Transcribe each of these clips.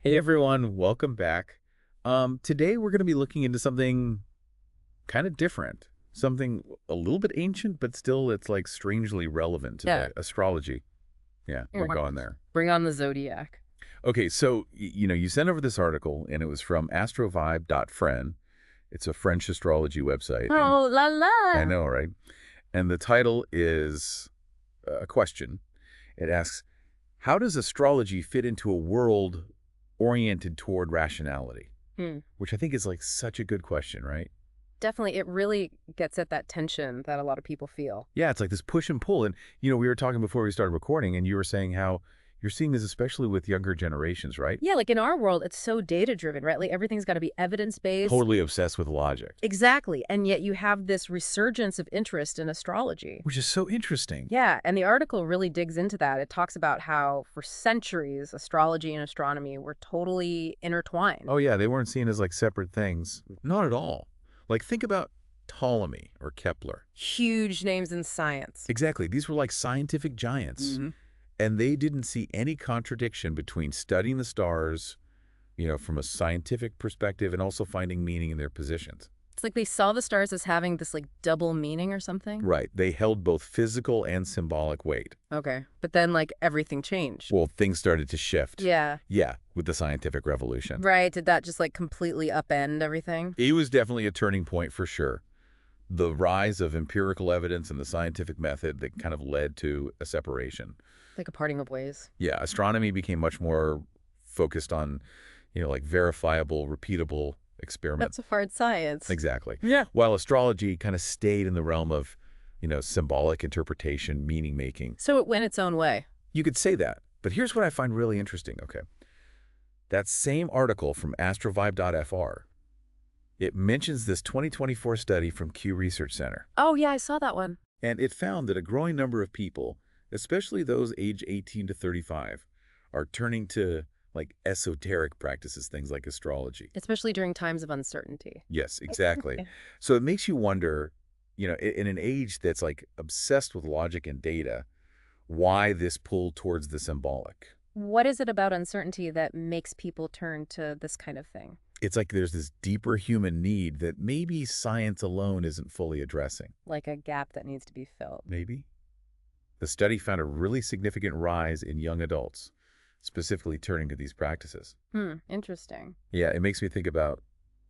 Hey everyone, welcome back. Today we're going to be looking into something kind of different, something a little bit ancient, but still it's like strangely relevant Yeah. today. Astrology. Yeah, we're Bring going there. bring on the Zodiac. Okay, so you sent over this article and it was from astrovibe.friend. It's a French astrology website, and Oh, la I la. know, right? And the title is a question. It asks, "How does astrology fit into a world oriented toward rationality?" Hmm. Which I think is like such a good question, right? Definitely, it really gets at that tension that a lot of people feel. Yeah, it's like this push and pull. And, we were talking before we started recording, and you were saying how you're seeing this especially with younger generations, right? Yeah, like in our world, it's so data-driven, right? Like everything's got to be evidence-based. Totally obsessed with logic, Exactly. And yet you have this resurgence of interest in astrology. which is so interesting. Yeah, and the article really digs into that. It talks about how for centuries, astrology and astronomy were totally intertwined. Oh, yeah, they weren't seen as like separate things. Not at all. Like, think about Ptolemy or Kepler. Huge names in science. Exactly. These were like scientific giants. And they didn't see any contradiction between studying the stars, from a scientific perspective and also finding meaning in their positions. It's like they saw the stars as having this like double meaning or something. Right. They held both physical and symbolic weight. Okay. But then like everything changed. Well, things started to shift. Yeah. Yeah, with the scientific revolution. Right. Did that just like completely upend everything? It was definitely a turning point for sure. The rise of empirical evidence and the scientific method that kind of led to a separation. Like a parting of ways. Yeah, astronomy became much more focused on, like verifiable, repeatable experiments. That's a hard science. Exactly. Yeah. While astrology kind of stayed in the realm of, symbolic interpretation, meaning making. So it went its own way. You could say that. But here's what I find really interesting, okay? That same article from astrovibe.fr, it mentions this 2024 study from Q Research Center. Oh, yeah, I saw that one. And it found that a growing number of people, especially those aged 18 to 35, are turning to like esoteric practices, things like astrology. Especially during times of uncertainty. Yes, exactly. So it makes you wonder, in an age that's like obsessed with logic and data, why this pull towards the symbolic? What is it about uncertainty that makes people turn to this kind of thing? It's like there's this deeper human need that maybe science alone isn't fully addressing. Like a gap that needs to be filled. Maybe? The study found a really significant rise in young adults, specifically turning to these practices. Interesting. Yeah, it makes me think about,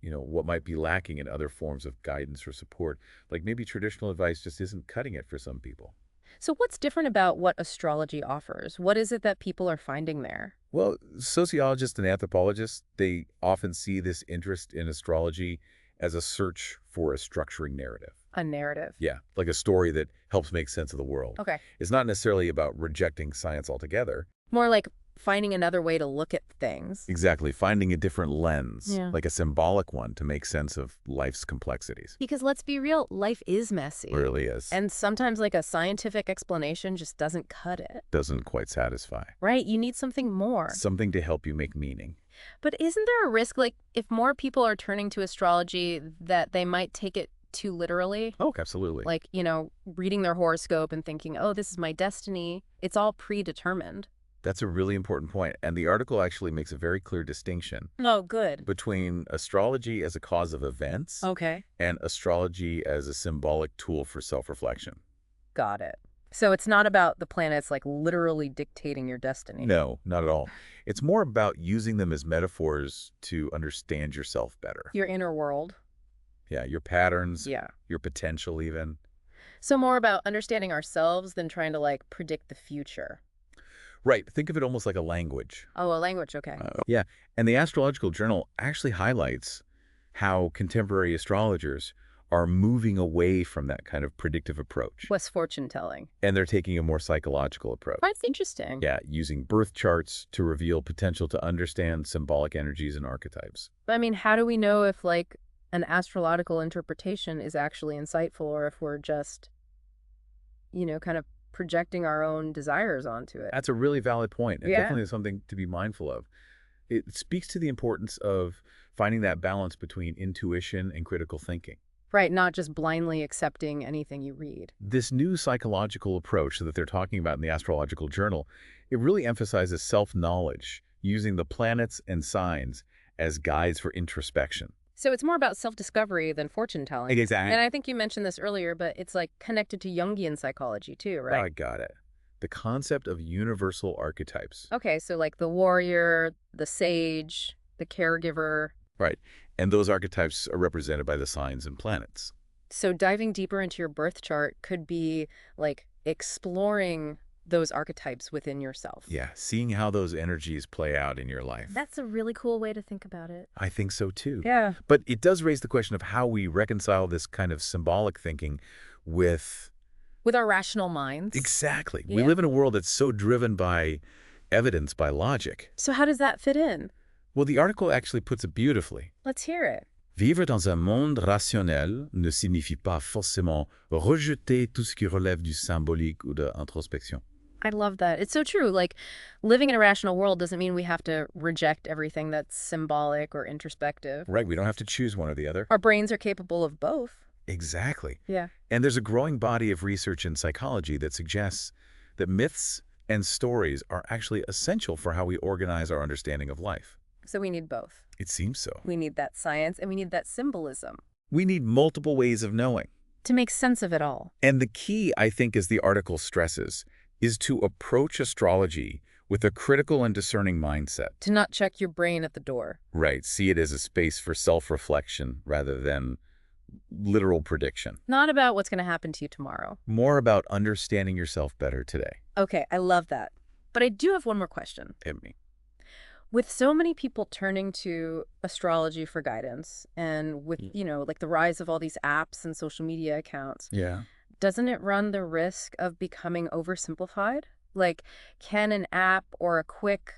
what might be lacking in other forms of guidance or support. Like maybe traditional advice just isn't cutting it for some people. So what's different about what astrology offers? What is it that people are finding there? Well, sociologists and anthropologists, they often see this interest in astrology as a search for a structuring narrative. A narrative. Yeah, like a story that helps make sense of the world. Okay. It's not necessarily about rejecting science altogether. More like finding another way to look at things. Exactly, finding a different lens, Yeah. like a symbolic one to make sense of life's complexities. Because let's be real, life is messy. It really is. And sometimes like a scientific explanation just doesn't cut it. Doesn't quite satisfy. Right? You need something more. Something to help you make meaning. But isn't there a risk, like, if more people are turning to astrology, that they might take it too literally? Oh, absolutely. Like, reading their horoscope and thinking, oh, this is my destiny. It's all predetermined. That's a really important point, and the article actually makes a very clear distinction Oh, good. between astrology as a cause of events Okay. and astrology as a symbolic tool for self-reflection. Got it. So it's not about the planets like literally dictating your destiny. No, not at all. It's more about using them as metaphors to understand yourself better. Your inner world. Yeah, your patterns, Yeah. your potential even. So more about understanding ourselves than trying to like predict the future. Right, think of it almost like a language. Oh, a language. Okay. Yeah, and the Astrological Journal actually highlights how contemporary astrologers are moving away from that kind of predictive approach. What's fortune telling? And they're taking a more psychological approach. That's interesting. Yeah, using birth charts to reveal potential to understand symbolic energies and archetypes. But I mean, how do we know if like an astrological interpretation is actually insightful or if we're just, kind of projecting our own desires onto it? That's a really valid point, and Yeah. definitely something to be mindful of. It speaks to the importance of finding that balance between intuition and critical thinking. Right, not just blindly accepting anything you read. This new psychological approach that they're talking about in the Astrological Journal, it really emphasizes self-knowledge using the planets and signs as guides for introspection. So it's more about self-discovery than fortune telling. Exactly. And I think you mentioned this earlier, but it's like connected to Jungian psychology too, Oh, I right? got it. The concept of universal archetypes. Okay, so like the warrior, the sage, the caregiver. Right. And those archetypes are represented by the signs and planets. So diving deeper into your birth chart could be like exploring those archetypes within yourself. Yeah, seeing how those energies play out in your life. That's a really cool way to think about it. I think so too. Yeah. But it does raise the question of how we reconcile this kind of symbolic thinking with... With our rational minds. Exactly. Yeah. We live in a world that's so driven by evidence, by logic. So how does that fit in? Well, the article actually puts it beautifully. Let's hear it. Vivre dans un monde rationnel ne signifie pas forcément rejeter tout ce qui relève du symbolique ou de introspection. I love that. It's so true. Like, living in a rational world doesn't mean we have to reject everything that's symbolic or introspective. Right, we don't have to choose one or the other. Our brains are capable of both. Exactly. Yeah. And there's a growing body of research in psychology that suggests that myths and stories are actually essential for how we organize our understanding of life. So we need both. It seems so. We need that science and we need that symbolism We need multiple ways of knowing. to make sense of it all. And the key, I think, as the article stresses, is to approach astrology with a critical and discerning mindset. To not check your brain at the door. Right. See it as a space for self-reflection rather than literal prediction. Not about what's going to happen to you tomorrow. More about understanding yourself better today. Okay, I love that. But I do have one more question. Hit me. With so many people turning to astrology for guidance and with, like the rise of all these apps and social media accounts, Yeah. doesn't it run the risk of becoming oversimplified? Like, can an app or a quick,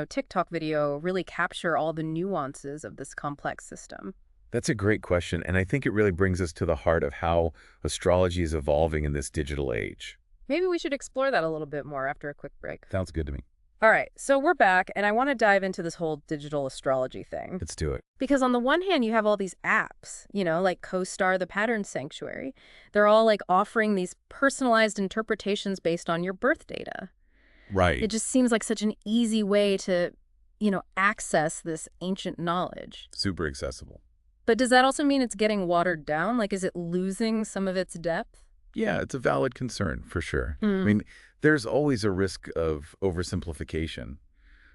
TikTok video really capture all the nuances of this complex system? That's a great question, and I think it really brings us to the heart of how astrology is evolving in this digital age. Maybe we should explore that a little bit more after a quick break. Sounds good to me. All right, so we're back, and I want to dive into this whole digital astrology thing. Let's do it. Because on the one hand, you have all these apps, like CoStar, the Pattern Sanctuary. They're all like offering these personalized interpretations based on your birth data. Right. It just seems like such an easy way to, access this ancient knowledge. Super accessible. But does that also mean it's getting watered down? Like, is it losing some of its depth? Yeah, it's a valid concern, for sure. Hmm. I mean, there's always a risk of oversimplification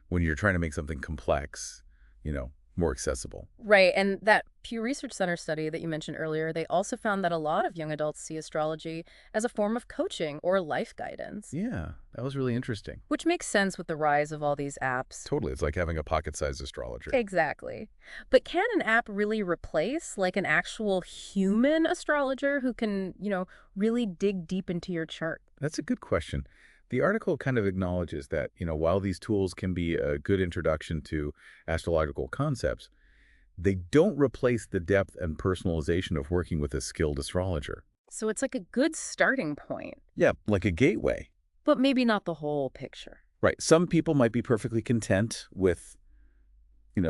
when you're trying to make something complex, more accessible. Right, and that Pew Research Center study that you mentioned earlier, they also found that a lot of young adults see astrology as a form of coaching or life guidance. Yeah, that was really interesting. Which makes sense with the rise of all these apps. Totally. It's like having a pocket-sized astrologer. Exactly. But can an app really replace like an actual human astrologer who can, really dig deep into your chart? That's a good question. The article kind of acknowledges that, while these tools can be a good introduction to astrological concepts, they don't replace the depth and personalization of working with a skilled astrologer. So it's like a good starting point, Yeah, like a gateway. but maybe not the whole picture. Right. Some people might be perfectly content with,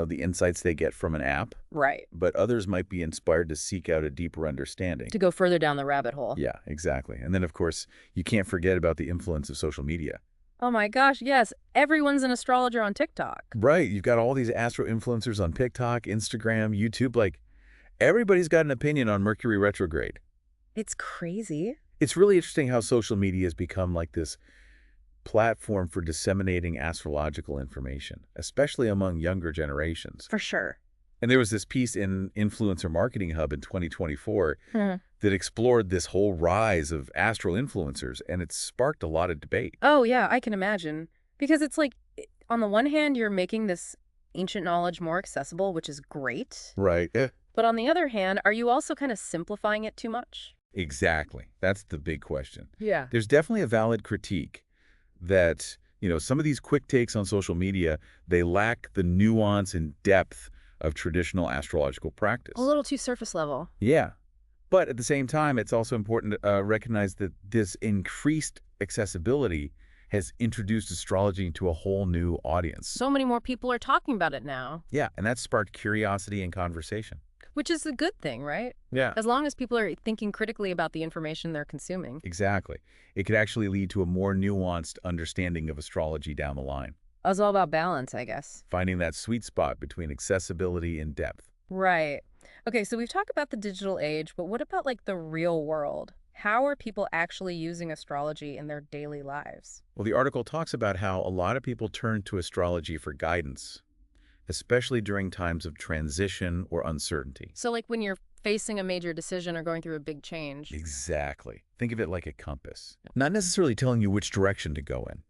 the insights they get from an app, Right. but others might be inspired to seek out a deeper understanding. To go further down the rabbit hole. Yeah, exactly. And then, of course, you can't forget about the influence of social media. Oh my gosh, yes. Everyone's an astrologer on TikTok. Right. You've got all these astro influencers on TikTok, Instagram, YouTube. Like, everybody's got an opinion on Mercury retrograde. It's crazy. It's really interesting how social media has become like this platform for disseminating astrological information, especially among younger generations. For sure. And there was this piece in Influencer Marketing Hub in 2024 that explored this whole rise of astro influencers, and it sparked a lot of debate. Oh, yeah, I can imagine. Because it's like, on the one hand, you're making this ancient knowledge more accessible, which is great. Right. But on the other hand, are you also kind of simplifying it too much? Exactly. That's the big question. Yeah. There's definitely a valid critique that, some of these quick takes on social media, they lack the nuance and depth of traditional astrological practice. A little too surface level. Yeah. But at the same time, it's also important to recognize that this increased accessibility has introduced astrology into a whole new audience. So many more people are talking about it now. Yeah, and that sparked curiosity and conversation. Which is a good thing, right? Yeah. As long as people are thinking critically about the information they're consuming. Exactly. It could actually lead to a more nuanced understanding of astrology down the line. It's all about balance, I guess. Finding that sweet spot between accessibility and depth. Right. Okay, so we've talked about the digital age, but what about like the real world? How are people actually using astrology in their daily lives? Well, the article talks about how a lot of people turn to astrology for guidance, especially during times of transition or uncertainty. So, like when you're facing a major decision or going through a big change. Exactly. Think of it like a compass. Not necessarily telling you which direction to go in,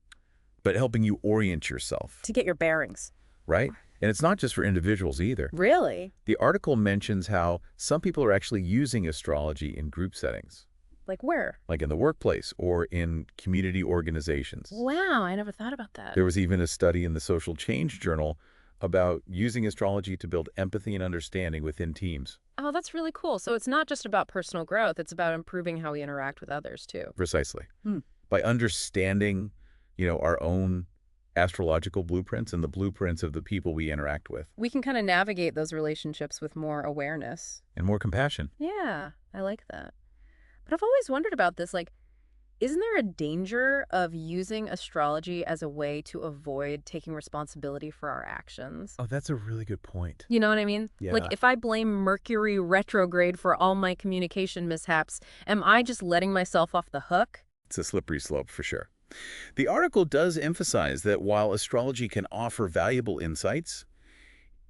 but helping you orient yourself, To get your bearings. right? And it's not just for individuals either. Really? The article mentions how some people are actually using astrology in group settings, Like where? like in the workplace or in community organizations. Wow, I never thought about that. There was even a study in the Social Change Journal about using astrology to build empathy and understanding within teams. Oh, that's really cool. So it's not just about personal growth, it's about improving how we interact with others too. Precisely. Hmm. By understanding, our own astrological blueprints and the blueprints of the people we interact with, We can kind of navigate those relationships with more awareness. and more compassion. Yeah, I like that. But I've always wondered about this, like, isn't there a danger of using astrology as a way to avoid taking responsibility for our actions? Oh, that's a really good point. You know what I mean? Like, Yeah. if I blame Mercury retrograde for all my communication mishaps, am I just letting myself off the hook? It's a slippery slope for sure. The article does emphasize that while astrology can offer valuable insights,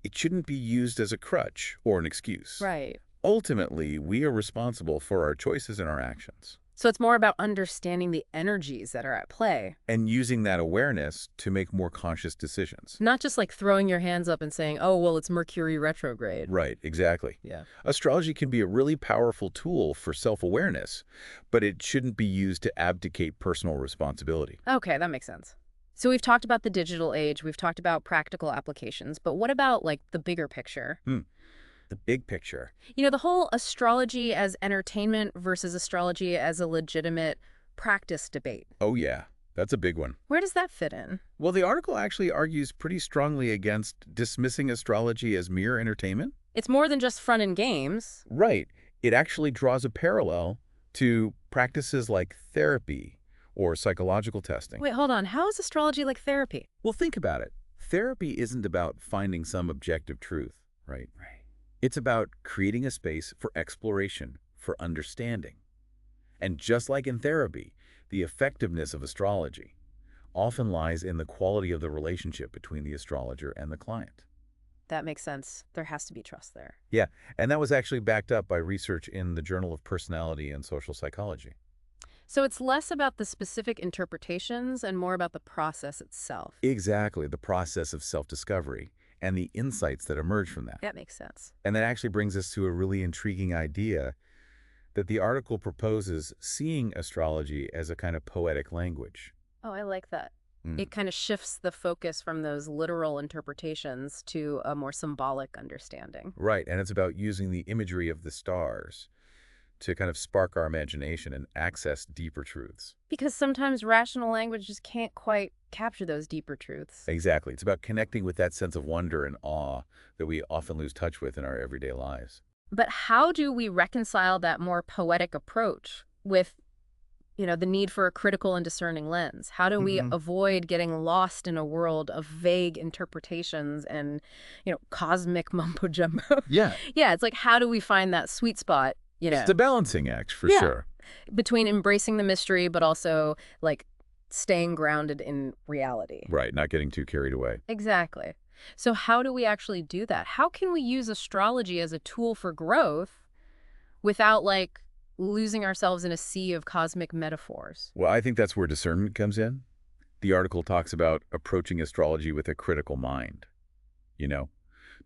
it shouldn't be used as a crutch or an excuse. Right. Ultimately, we are responsible for our choices and our actions, So it's more about understanding the energies that are at play, and using that awareness to make more conscious decisions. not just like throwing your hands up and saying, oh, well, it's Mercury retrograde. Right, exactly. Yeah. Astrology can be a really powerful tool for self-awareness, but it shouldn't be used to abdicate personal responsibility. Okay, that makes sense. So we've talked about the digital age, we've talked about practical applications, but what about like the bigger picture? The big picture. You know, the whole astrology as entertainment versus astrology as a legitimate practice debate. Oh yeah, that's a big one. Where does that fit in? Well, the article actually argues pretty strongly against dismissing astrology as mere entertainment. It's more than just fun and games. Right. It actually draws a parallel to practices like therapy or psychological testing. Wait, hold on. How is astrology like therapy? Well, think about it. Therapy isn't about finding some objective truth, right? Right. It's about creating a space for exploration, for understanding. And just like in therapy, the effectiveness of astrology often lies in the quality of the relationship between the astrologer and the client. That makes sense. There has to be trust there. Yeah, and that was actually backed up by research in the Journal of Personality and Social Psychology. So it's less about the specific interpretations and more about the process itself. Exactly, the process of self-discovery and the insights that emerge from that. That makes sense. And that actually brings us to a really intriguing idea that the article proposes seeing astrology as a kind of poetic language. Oh, I like that. Mm. It kind of shifts the focus from those literal interpretations to a more symbolic understanding. Right, and it's about using the imagery of the stars to kind of spark our imagination and access deeper truths. Because sometimes rational language just can't quite capture those deeper truths. Exactly. It's about connecting with that sense of wonder and awe that we often lose touch with in our everyday lives. But how do we reconcile that more poetic approach with, the need for a critical and discerning lens? How do we avoid getting lost in a world of vague interpretations and, cosmic mumbo jumbo? Yeah. Yeah, it's like, how do we find that sweet spot, It's a balancing act, for Yeah. sure. between embracing the mystery, but also, like, staying grounded in reality? Right, not getting too carried away. Exactly. So how do we actually do that? How can we use astrology as a tool for growth without, like, losing ourselves in a sea of cosmic metaphors? Well, I think that's where discernment comes in. The article talks about approaching astrology with a critical mind,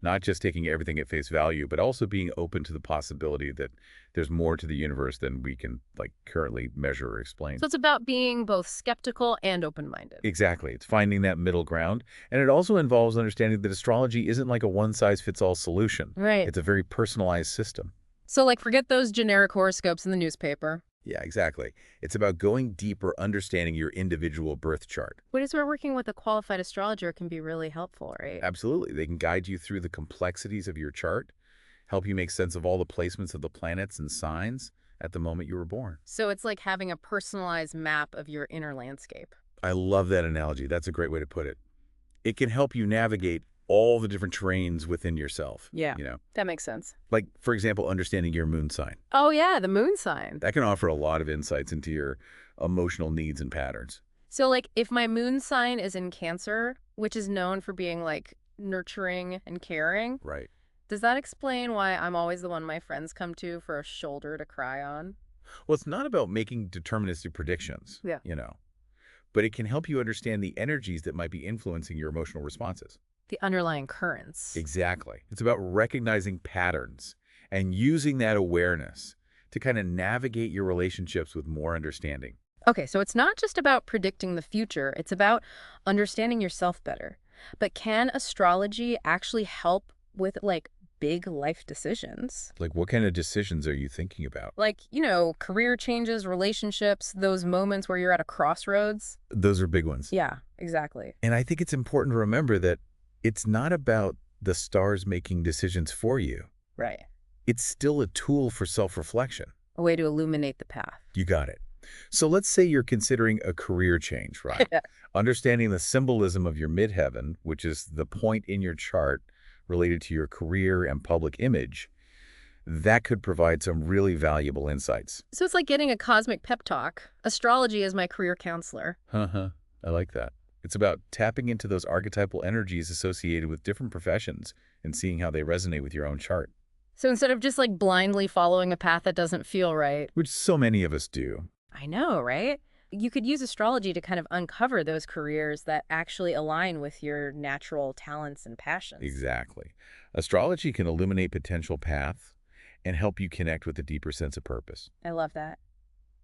not just taking everything at face value, but also being open to the possibility that there's more to the universe than we can, currently measure or explain. So it's about being both skeptical and open-minded. Exactly. It's finding that middle ground. And it also involves understanding that astrology isn't like a one-size-fits-all solution. Right. It's a very personalized system. So, like, forget those generic horoscopes in the newspaper. Yeah, exactly. It's about going deeper, understanding your individual birth chart. Which is where working with a qualified astrologer can be really helpful, right? Absolutely. They can guide you through the complexities of your chart, help you make sense of all the placements of the planets and signs at the moment you were born. So it's like having a personalized map of your inner landscape. I love that analogy. That's a great way to put it. It can help you navigate all the different terrains within yourself. Yeah, You know, that makes sense. like, for example, understanding your moon sign. Oh, yeah, the moon sign. That can offer a lot of insights into your emotional needs and patterns. So, like, if my moon sign is in Cancer, which is known for being, like, nurturing and caring, Right. does that explain why I'm always the one my friends come to for a shoulder to cry on? Well, it's not about making deterministic predictions, Yeah. but it can help you understand the energies that might be influencing your emotional responses. The underlying currents. Exactly. It's about recognizing patterns and using that awareness to kind of navigate your relationships with more understanding. Okay, so it's not just about predicting the future, it's about understanding yourself better. But can astrology actually help with, like, big life decisions? Like, what kind of decisions are you thinking about? Like, career changes, relationships, those moments where you're at a crossroads? Those are big ones. Yeah, exactly. And I think it's important to remember that it's not about the stars making decisions for you. Right. It's still a tool for self-reflection. A way to illuminate the path. You got it. So let's say you're considering a career change, right? Understanding the symbolism of your midheaven, which is the point in your chart related to your career and public image, that could provide some really valuable insights. So it's like getting a cosmic pep talk. Astrology is my career counselor. Uh-huh. I like that. It's about tapping into those archetypal energies associated with different professions and seeing how they resonate with your own chart, So instead of just like blindly following a path that doesn't feel right. which so many of us do. I know, right? You could use astrology to kind of uncover those careers that actually align with your natural talents and passions. Exactly. Astrology can illuminate potential paths and help you connect with a deeper sense of purpose. I love that.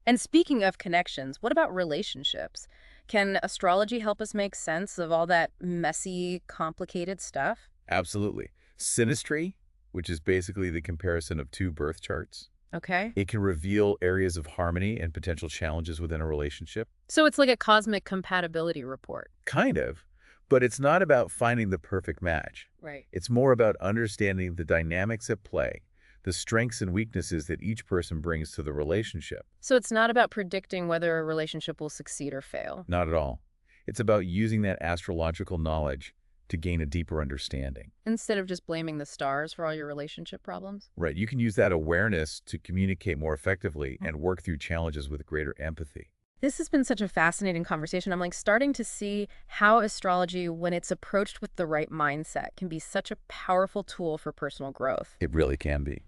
And speaking of connections, what about relationships? Can astrology help us make sense of all that messy, complicated stuff? Absolutely. Synastry, which is basically the comparison of two birth charts, Okay. it can reveal areas of harmony and potential challenges within a relationship. So it's like a cosmic compatibility report. Kind of, but it's not about finding the perfect match. Right. It's more about understanding the dynamics at play, the strengths and weaknesses that each person brings to the relationship. So it's not about predicting whether a relationship will succeed or fail. Not at all. It's about using that astrological knowledge to gain a deeper understanding. Instead of just blaming the stars for all your relationship problems. Right. You can use that awareness to communicate more effectively and work through challenges with greater empathy. This has been such a fascinating conversation. I'm like starting to see how astrology, when it's approached with the right mindset, can be such a powerful tool for personal growth. It really can be.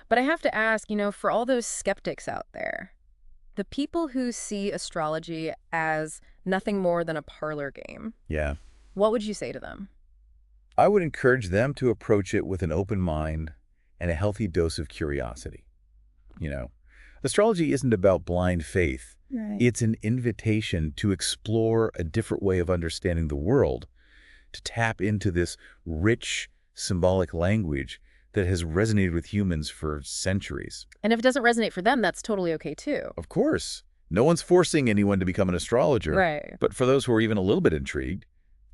But I have to ask, for all those skeptics out there, the people who see astrology as nothing more than a parlor game, Yeah. what would you say to them? I would encourage them to approach it with an open mind and a healthy dose of curiosity. Astrology isn't about blind faith. Right. It's an invitation to explore a different way of understanding the world, to tap into this rich, symbolic language that has resonated with humans for centuries. And if it doesn't resonate for them, that's totally okay too. Of course, no one's forcing anyone to become an astrologer. Right. But for those who are even a little bit intrigued,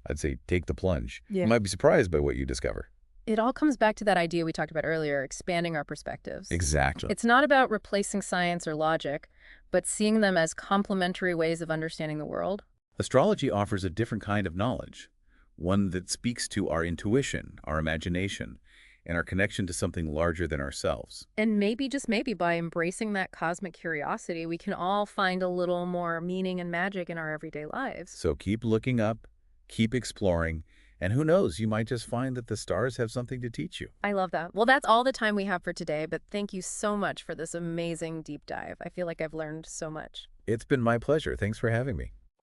I'd say take the plunge. Yeah. You might be surprised by what you discover. It all comes back to that idea we talked about earlier, expanding our perspectives. Exactly. It's not about replacing science or logic, but seeing them as complementary ways of understanding the world. Astrology offers a different kind of knowledge, one that speaks to our intuition, our imagination, and our connection to something larger than ourselves. And maybe, just maybe, by embracing that cosmic curiosity, we can all find a little more meaning and magic in our everyday lives. So keep looking up, keep exploring, and who knows, you might just find that the stars have something to teach you. I love that. Well, that's all the time we have for today, but thank you so much for this amazing deep dive. I feel like I've learned so much. It's been my pleasure. Thanks for having me.